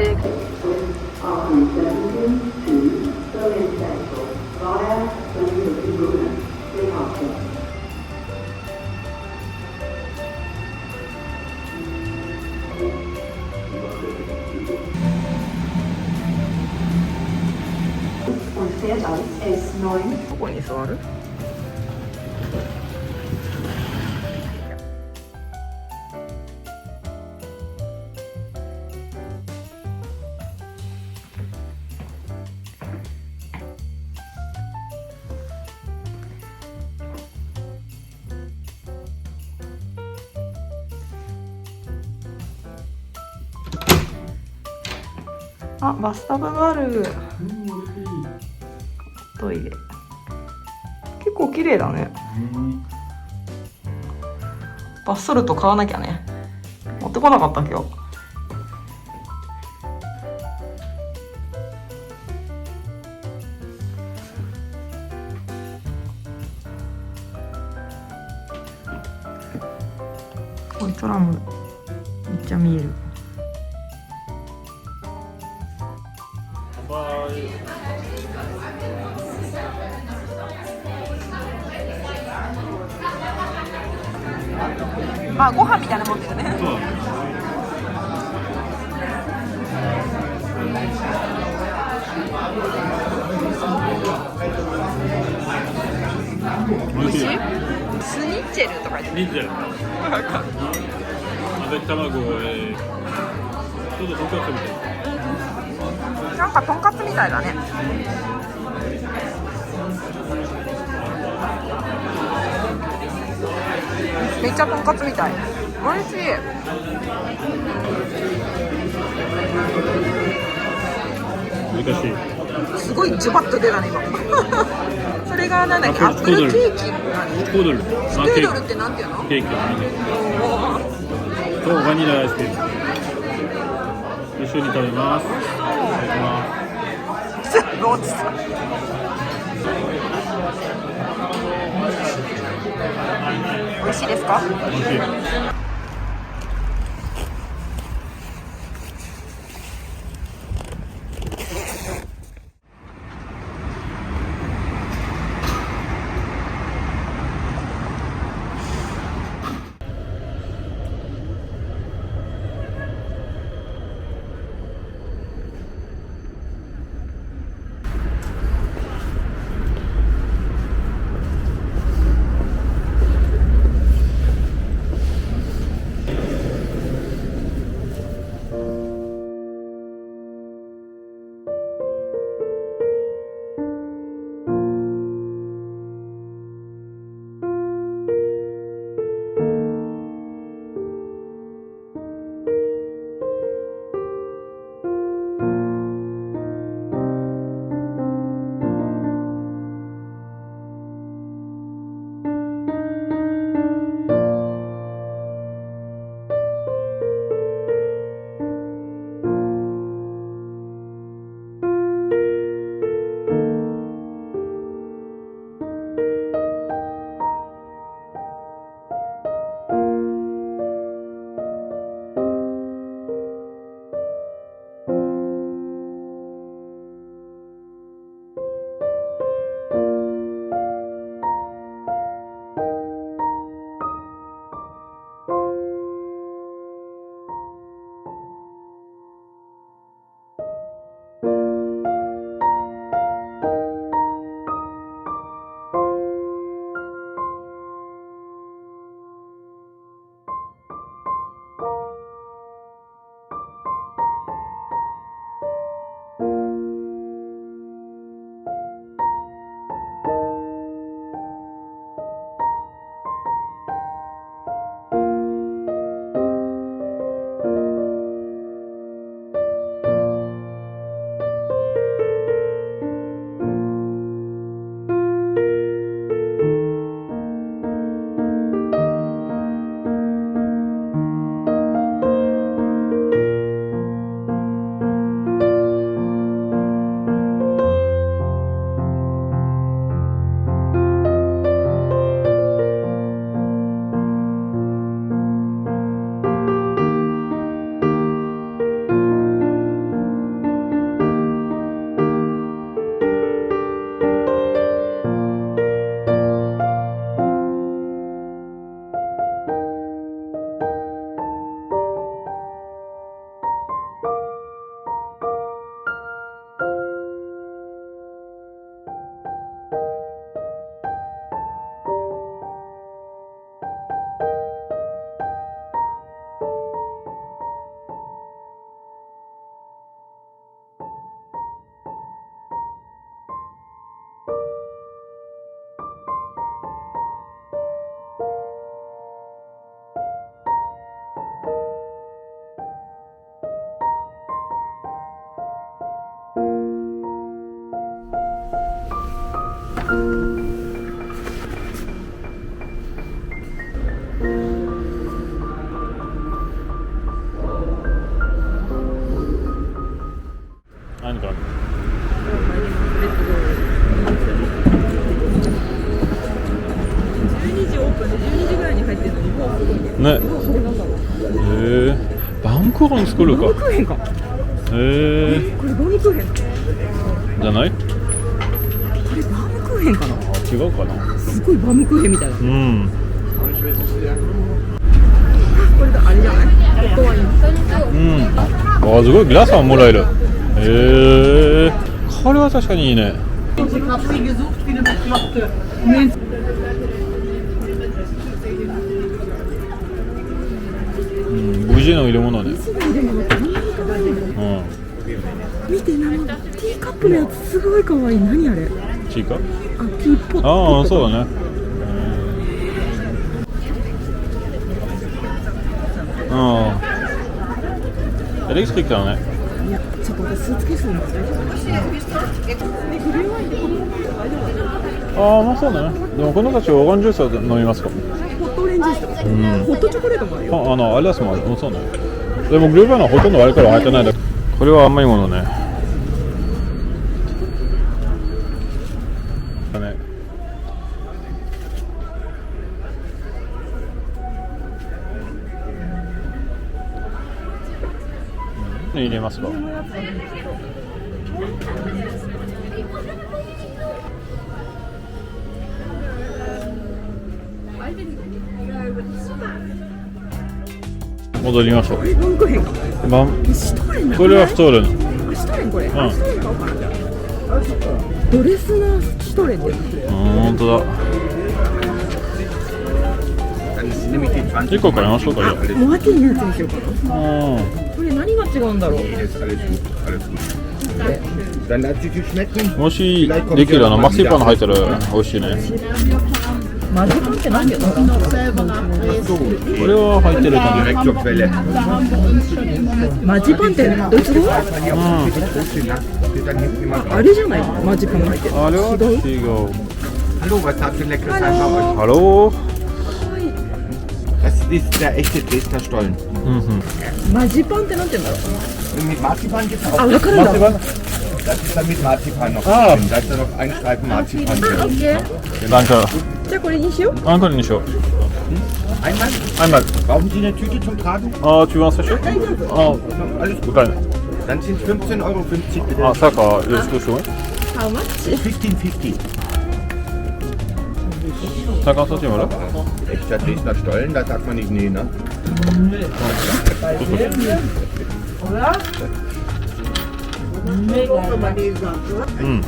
定。どこに座る？あ、バスタブがある。トイレ。結構綺麗だね。バスソルト買わなきゃね。持ってこなかった今日。これトラムめっちゃ見える。まあご飯みたいなもんだよね。美味しい？スニッチェルとか言って。ニッチェル。あべ卵、ちょっととんかつみたい。なんかとんかつみたいだね。めっちゃとんかつみたい。美味しい。難しい。すごいジュバッと出たね今。それがなんだっけ、アップルケーキ。スコードル。スクードルってなんていうの？ケーキ。とバニラアイスクリーム。一緒に食べます。いただきます。全部落ちた。美味しいですか？美味しい。12時ぐらいに入ってるのにもうすごいね。ね。それなんだろう。バウムクーヘン作るか。バウムクーヘンか。これバウムクーヘン。じゃない？これバウムクーヘンかな。違うかな。すごいバウムクーヘンみたいな。うん。これだあれじゃない？ホットワイン。うん。あ、すごいグラスももらえる。これは確かにいいね。うん、無事の入れ物ね。うん。見てティーカップのやつすごい可愛い。何あれ？チーカ？あ、ティーポット。ああ、そうだね。ああ。エレクトリックだね。いや、ちょっと私スーツケースに大丈夫？ああ、まあそうだね。でもこの子たちオレンジジュースは飲みますか？ホットオレンジジュースとか、ホットチョコレートもあるよ。あれですもん、そうね。でもグルーバーのほとんどあれから入ってないで。これは甘いものね。だね。入れますか？戻りましょう。バウムクーヘンか。シュトーレンだ。これはシュトーレン。シュトーレンこれ。うん。シュトーレン買おうかなじゃあ。ドレスナーシュトーレンで。本当だ。1個買いましょうかじゃあ。モアティーのやつにしようかな。うん。これ何が違うんだろう。もしできるマキシパン入ったら美味しいね。マジパンって何だよ。これは入ってるかな。マジパンってドイツ語？あれじゃないマジパンが入ってる。あれは違う。ハロー。Das ist der echte Dresdner Stollen. Marzipanってなんて言うんだろう。 Mit Marzipan gibt es auch. あ、わかるんだ。 Das ist dann mit Marzipan noch drin. Da ist dann noch ein Streifen Marzipan drin. Danke. じゃあこれにしよう。これにしよう。Einmal? Einmal. Brauchen Sie eine Tüte zum Tragen? Tu veux un sachet? Alles gut. Dann sind es 15,50 € bitte. サッカーよろしくお願いし How much? 15,50. サッカーサチもらう Echter Dresdner Stollen, da sagt man nicht nee, ne? うん。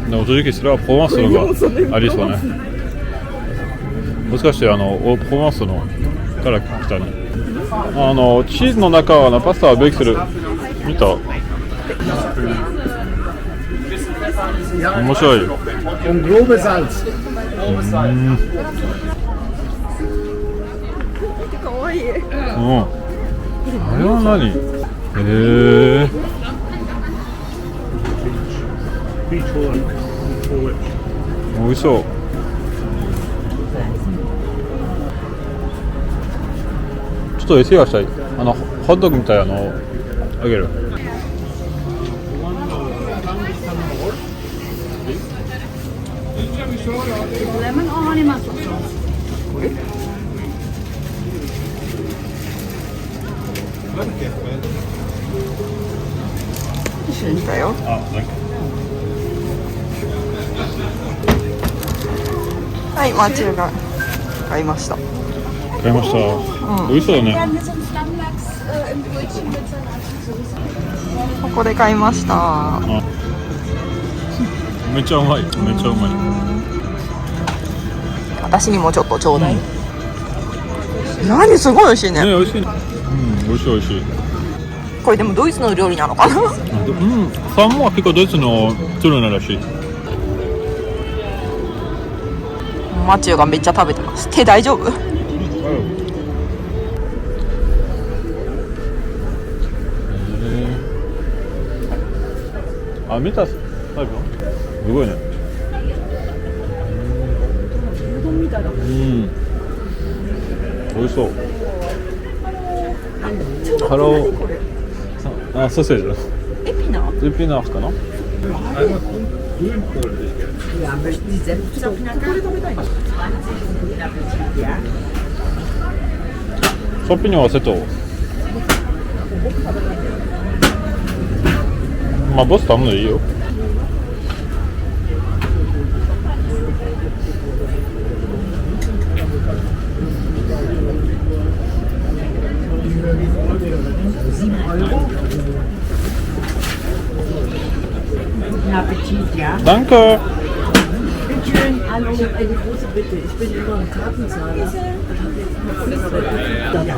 でも正直それはプロマンスのがありそうね。もしかしてプロマンスのから来たね。チーズの中はパスタはベーキする見た？面白いよ。Und grobe Salz. かわいい。あれは何？美味しそう。ちょっと餌がしたい。ホットドッグみたいなのをあげる。一緒に来たよ。はい、マチューが買いました。買いました。美味しそうだね。ここで買いました。あめっちゃうまい、めっちゃうまい。私にもちょっとちょうだい。何すごい美味しいね。ね、美味しいね。美味しい美味しい。これでもドイツの料理なのかな。サンモは結構ドイツのトルネらしい。マチューがめっちゃ食べてます。手大丈夫？あ、見たタイプ？すごいね。うどんみたいだ。美味しそう。ハロー。あ、ソーセージ。エピナー？エピナーかな？シャンピニョンはセット。まあボス頼んでいいよ。Appetit, ja. Danke. Bitteschön. Hallo, eine große Bitte. Ich bin immer ein Kartenzahler. Ja.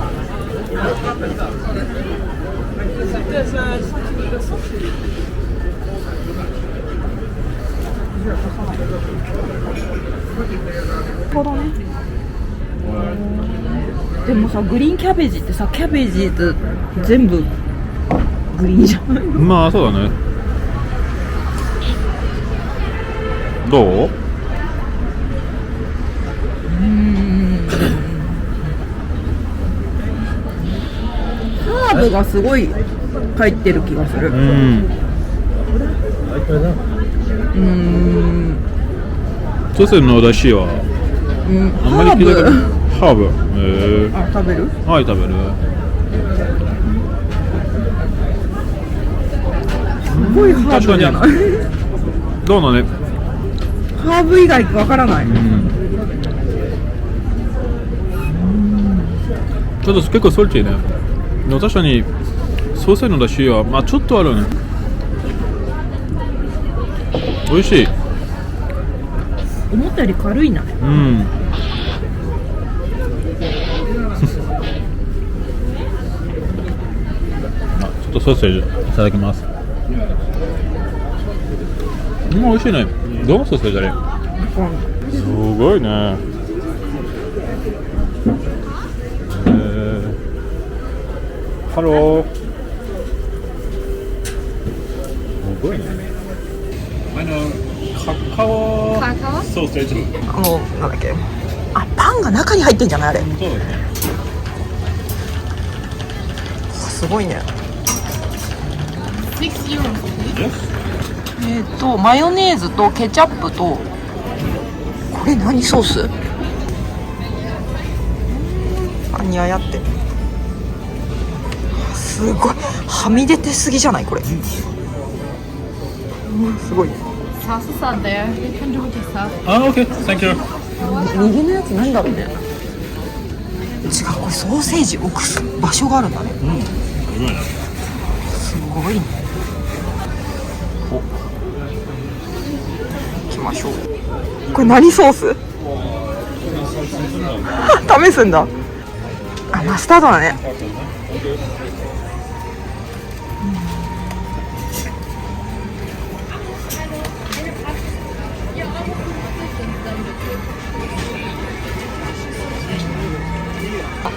でもさ、グリーンキャベジってさ、キャベジと全部グリーンじゃん。まあそうだね。どう？ハーブがすごい入ってる気がする。ソーセージの出汁はあんまり聞いたことない。ハーブ。あ、食べる？はい、食べる。すごいハーブじゃない？どうだね。ハーブ以外わからない。ちょっと結構ソルティーね。でも確かにソーセージの出汁はまあちょっとあるね。美味しい。思ったより軽いな。ちょっとソーセージいただきます。美味しいね。どのソーセージあれ？すごいね。ハロー。すごいね。カカオソーセージ。なんだっけ。あ、パンが中に入ってんじゃないあれ。そうだね。すごいね。 6 euros. マヨネーズとケチャップとこれ何ソース？何やってすごいはみ出てすぎじゃないこれ。すごいね。 Sauces are there. You can do it yourself. あ、OK。Thank you。右のやつなんだろうね。違う、これソーセージ置く場所があるんだね。すごいね。行きましょう。これ何ソース？試すんだ。あ、マスタードだね。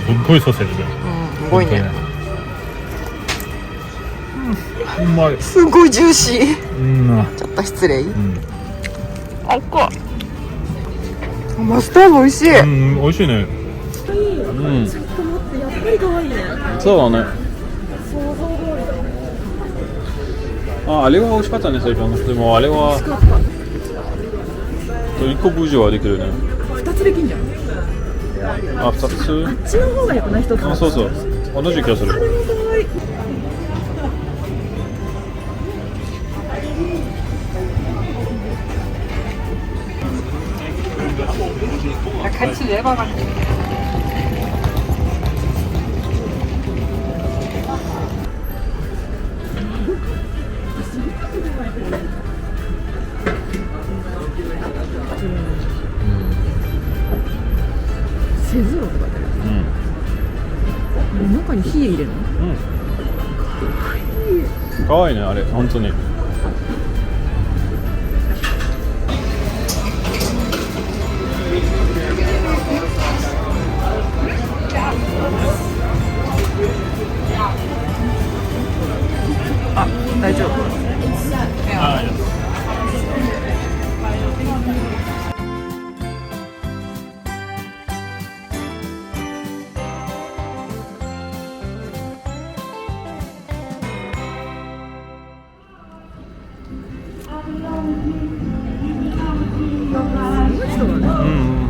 すっごいソーセージだよ。すごいね。うまい。すごいジューシー。ちょっと失礼。あっこ。マスタード美味しい。美味しいね。ちょっと待って、やっぱり可愛いね。そうだね。あれは美味しかったね、最初の。でもあれは1個分以上はできるね。2つできんじゃん。あ、2つ。あっちの方がよくない？1つ。あ、そうそう。同じ気がする。kannst du selber machen. 中に火入れるの？かわいいねあれ本当に。あ、大丈夫。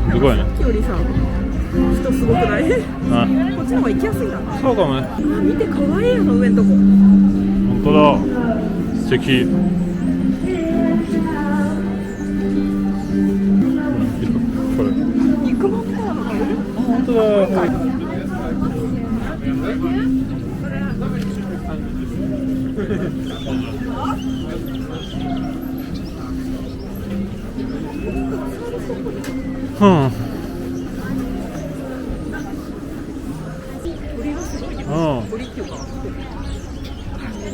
すごいね。さっきよりさ、人すごくない？こあ、っちの方が行きやすいな。そうかもね。見て可愛いよの上のとこ。本当だ。素敵。これ。肉まんみたいなのがいる。本当だ。鳥っていうか、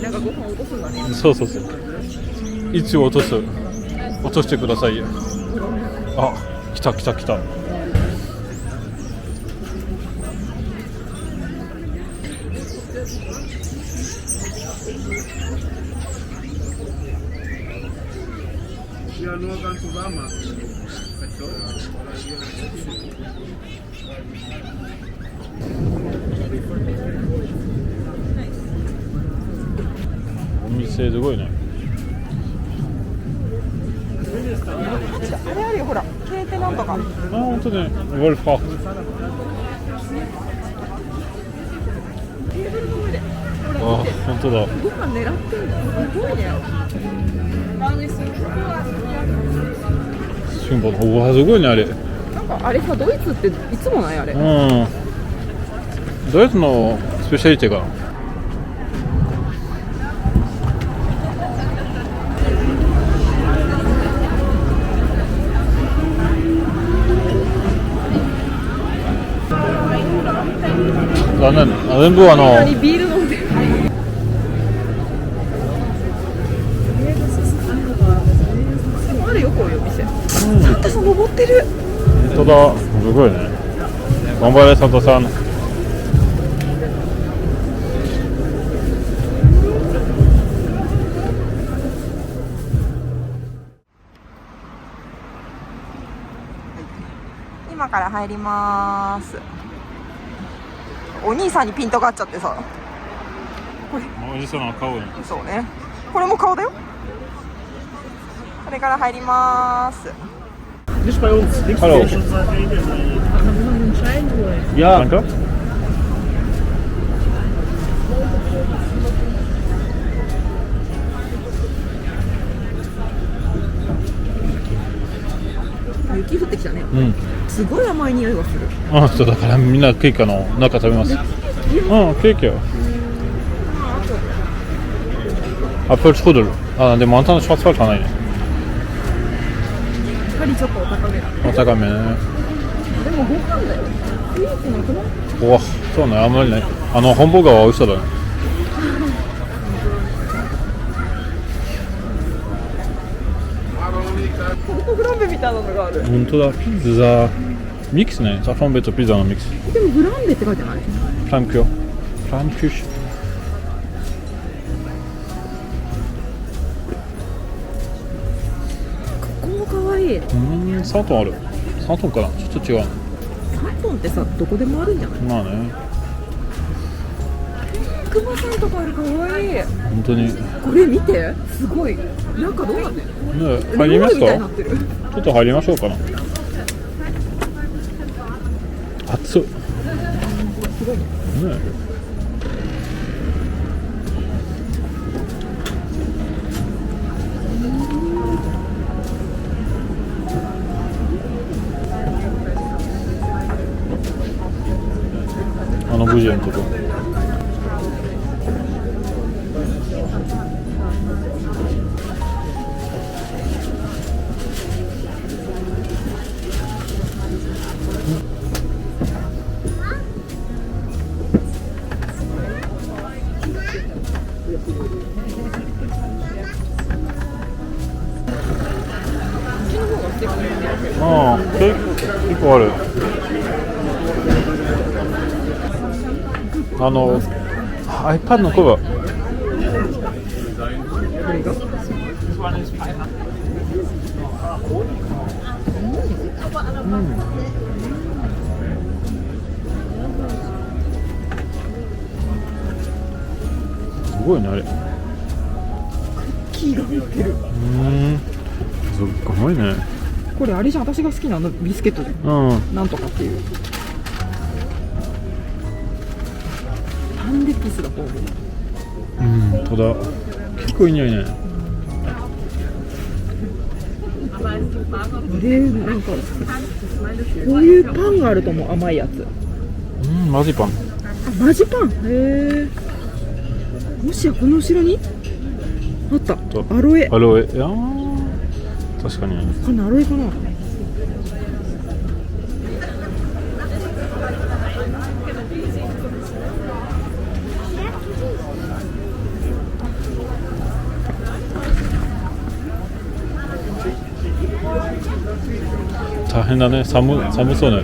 なんかご飯落とすんだね。そうそうそう。一応落としてくださいよ。あ、来た来た来た。お店すごいね。あれあるよ、ほら、ケーテなんとか。あ、本当ね。ウォルファー。あ、本当だ。ご飯狙ってるのすごいね。シンボル、うわ、すごいねあれ。なんかあれさ、ドイツっていつもないあれ。うん。ドイツのスペシャリティが。残念。全部ビール飲んでる。あるよ、こういう店。サンタさん登ってる。本当だ。すごいね。頑張れ佐藤さん。今から入ります。お兄さんにピントが合っちゃってさ。おじさんの顔に。そうね。これも顔だよ。これから入ります。ハロー。Ja. Danke.雪降ってきたね。うん。すごい甘い匂いがする。あ、そうだからみんなケーキの中食べます。うん、ケーキよ。Apfelstrudel。あ、でもあんたのシュワツワかないね。やはりちょっとお高めだ。お高めね。でもご飯だよ。スイーツなくない？うわ、そうね、あんまりね。ハンバーガーは美味しそうだね。ポルトグランベみたいなのがある。本当だ、ピザミックスね。サフランベとピザのミックス。でもグランベって書いてない？プラムキュッシュ。ここも可愛い。3トンある。3トンかな、ちょっと違う。3トンってさ、どこでもあるんじゃない？まあね。クマさんとかある、可愛い。本当に。これ見て、すごい。なんかどうなってる？ね、入りますか？みたいになってる。ちょっと入りましょうかな。熱っ。すごいね。ね。ブジェのとこ。構ある。iPad のコバ。すごいねあれ。木が入ってる。すごいね。これあれじゃん、私が好きなビスケットじゃん。なんとかっていう。パンデピスだ方面。ただ結構いないね。なんかこういうパンがあると思う、甘いやつ。マジパン。マジパン。へえ。もしやこの後ろにあった。アロエ。アロエ。いや確かに。これアロエかな。大変だね。寒そうね。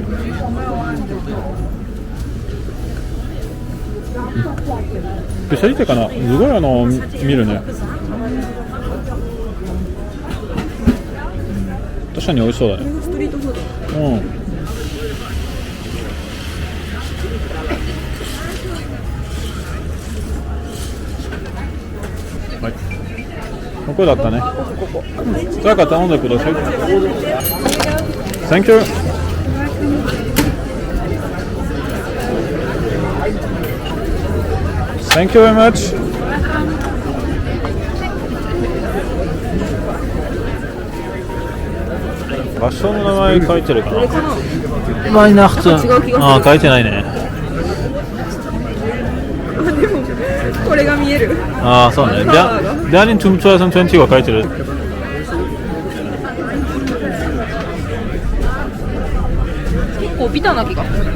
スペシャリテかな。すごい見るね。確かに美味しそうだね。ストリートフード。はい。ここだったね。さあか頼んでください。Thank you. Thank you very much. 場所の名前書いてるかな。ワイナフトン。書いてないね。でもこれが見える。そうね。ダーリントゥム2020が書いてる。結構ビターな気がする。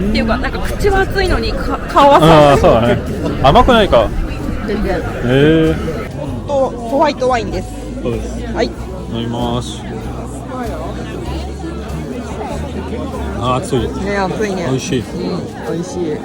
っていうか、なんか口は熱いのに顔はそうだね。甘くないか。全然。ホワイトワインです。そうです。はい。飲みます。熱い。ね、熱いね。美味しい。美味しい。